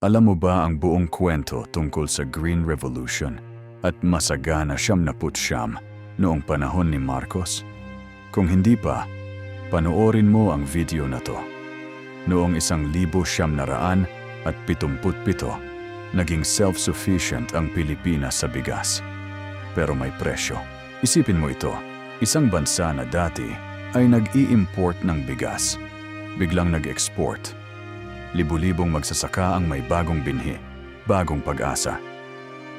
Alam mo ba ang buong kwento tungkol sa Green Revolution at masagana 79 noong panahon ni Marcos? Kung hindi pa, panoorin mo ang video na to. Noong 1977, naging self-sufficient ang Pilipinas sa bigas. Pero may presyo. Isipin mo ito, isang bansa na dati ay nag-i-import ng bigas, biglang nag-export. Libu-libong magsasaka ang may bagong binhi, bagong pag-asa.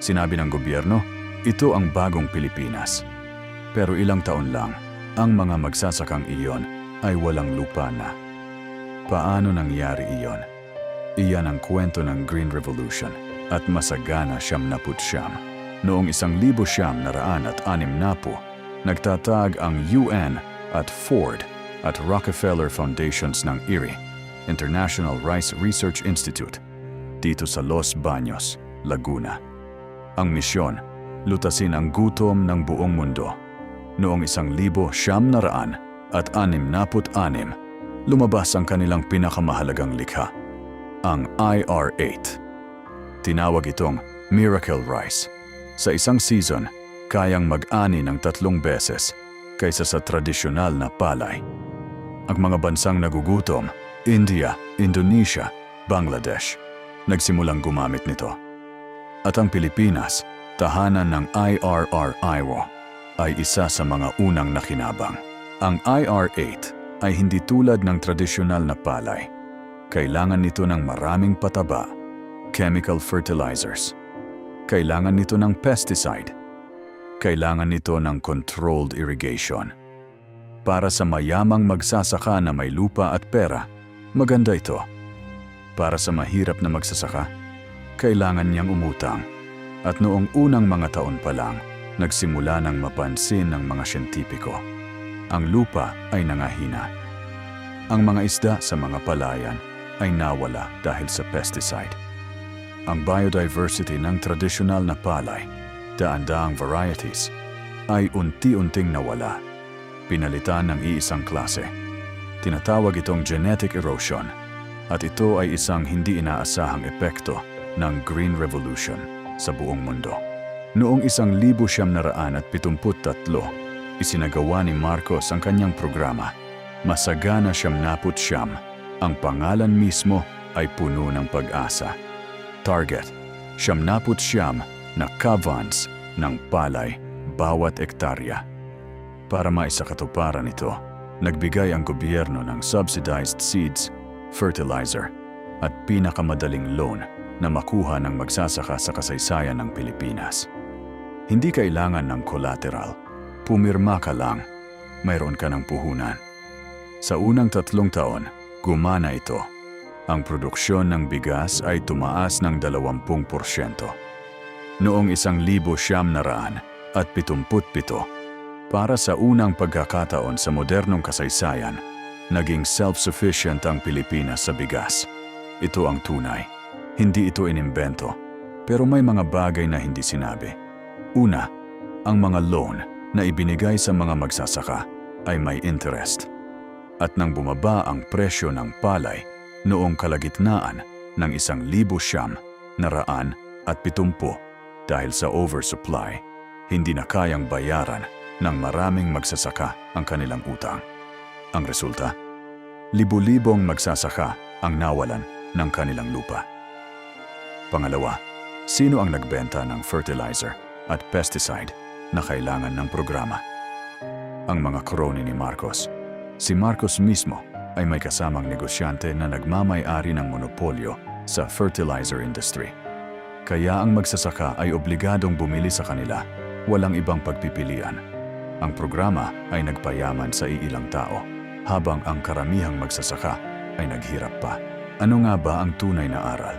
Sinabi ng gobyerno, ito ang bagong Pilipinas. Pero ilang taon lang, ang mga magsasakang iyon ay walang lupa na. Paano nangyari iyon? Iyan ang kwento ng Green Revolution at masagana 79. Noong 1960, nagtatag ang UN at Ford at Rockefeller Foundations ng IRI, International Rice Research Institute, dito sa Los Baños, Laguna. Ang misyon, lutasin ang gutom ng buong mundo. Noong 1966, lumabas ang kanilang pinakamahalagang likha, ang IR-8. Tinawag itong Miracle Rice. Sa isang season, kayang mag-ani ng 3 beses kaysa sa tradisyonal na palay. Ang mga bansang nagugutom, India, Indonesia, Bangladesh, nagsimulang gumamit nito. At ang Pilipinas, tahanan ng IRR-IWO, ay isa sa mga unang nakinabang. Ang IR-8 ay hindi tulad ng tradisyonal na palay. Kailangan nito ng maraming pataba, chemical fertilizers. Kailangan nito ng pesticide. Kailangan nito ng controlled irrigation. Para sa mayamang magsasaka na may lupa at pera, maganda ito. Para sa mahirap na magsasaka, kailangan niyang umutang. At noong unang mga taon pa lang, nagsimula ng mapansin ng mga siyentipiko. Ang lupa ay nangahina. Ang mga isda sa mga palayan ay nawala dahil sa pesticide. Ang biodiversity ng tradisyonal na palay, daan-daang varieties, ay unti-unting nawala. Pinalitan ng iisang klase. Tinatawag itong genetic erosion, at ito ay isang hindi inaasahang epekto ng Green Revolution sa buong mundo. Noong 1973, isinagawa ni Marcos ang kanyang programa, Masagana 79. Ang pangalan mismo ay puno ng pag-asa. Target, 79 na kavans ng palay bawat ektarya. Para maisakatuparan ito, nagbigay ang gobyerno ng subsidized seeds, fertilizer, at pinakamadaling loan na makuha ng magsasaka sa kasaysayan ng Pilipinas. Hindi kailangan ng collateral. Pumirma ka lang, mayroon ka ng puhunan. Sa unang 3 taon, gumana ito. Ang produksyon ng bigas ay tumaas ng 20%. Noong 1977, para sa unang pagkakataon sa modernong kasaysayan, naging self-sufficient ang Pilipinas sa bigas. Ito ang tunay. Hindi ito inimbento, pero may mga bagay na hindi sinabi. Una, ang mga loan na ibinigay sa mga magsasaka ay may interest. At nang bumaba ang presyo ng palay noong kalagitnaan ng 1970 dahil sa oversupply, hindi na kayang bayaran ng maraming magsasaka ang kanilang utang. Ang resulta, libu-libong magsasaka ang nawalan ng kanilang lupa. Pangalawa, sino ang nagbenta ng fertilizer at pesticide na kailangan ng programa? Ang mga kroni ni Marcos. Si Marcos mismo ay may kasamang negosyante na nagmamay-ari ng monopolyo sa fertilizer industry. Kaya ang magsasaka ay obligadong bumili sa kanila, walang ibang pagpipilian. Ang programa ay nagpayaman sa iilang tao, habang ang karamihang magsasaka ay naghirap pa. Ano nga ba ang tunay na aral?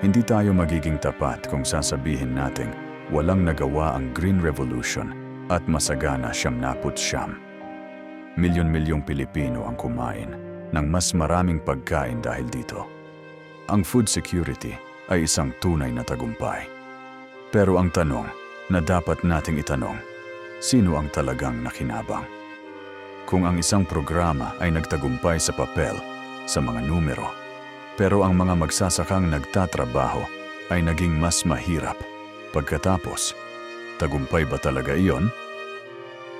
Hindi tayo magiging tapat kung sasabihin nating walang nagawa ang Green Revolution at masagana 79. Milyon-milyong Pilipino ang kumain ng mas maraming pagkain dahil dito. Ang food security ay isang tunay na tagumpay. Pero ang tanong na dapat nating itanong, sino ang talagang nakinabang? Kung ang isang programa ay nagtagumpay sa papel, sa mga numero, Pero ang mga magsasakang nagtatrabaho ay naging mas mahirap. Pagkatapos, tagumpay ba talaga iyon?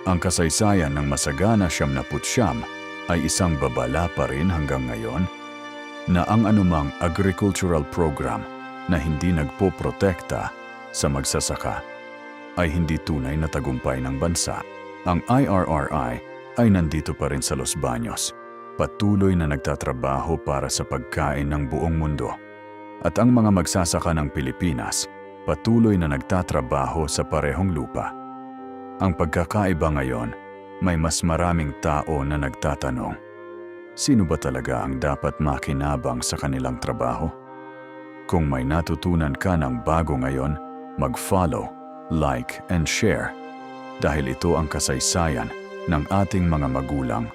Ang kasaysayan ng masagana 79 ay isang babala pa rin hanggang ngayon na ang anumang agricultural program na hindi nagpoprotekta sa magsasaka ay hindi tunay na tagumpay ng bansa. Ang IRRI ay nandito pa rin sa Los Baños, patuloy na nagtatrabaho para sa pagkain ng buong mundo. At ang mga magsasaka ng Pilipinas, patuloy na nagtatrabaho sa parehong lupa. Ang pagkakaiba ngayon, may mas maraming tao na nagtatanong, sino ba talaga ang dapat makinabang sa kanilang trabaho? Kung may natutunan ka ng bago ngayon, mag-follow, like, and share dahil ito ang kasaysayan ng ating mga magulang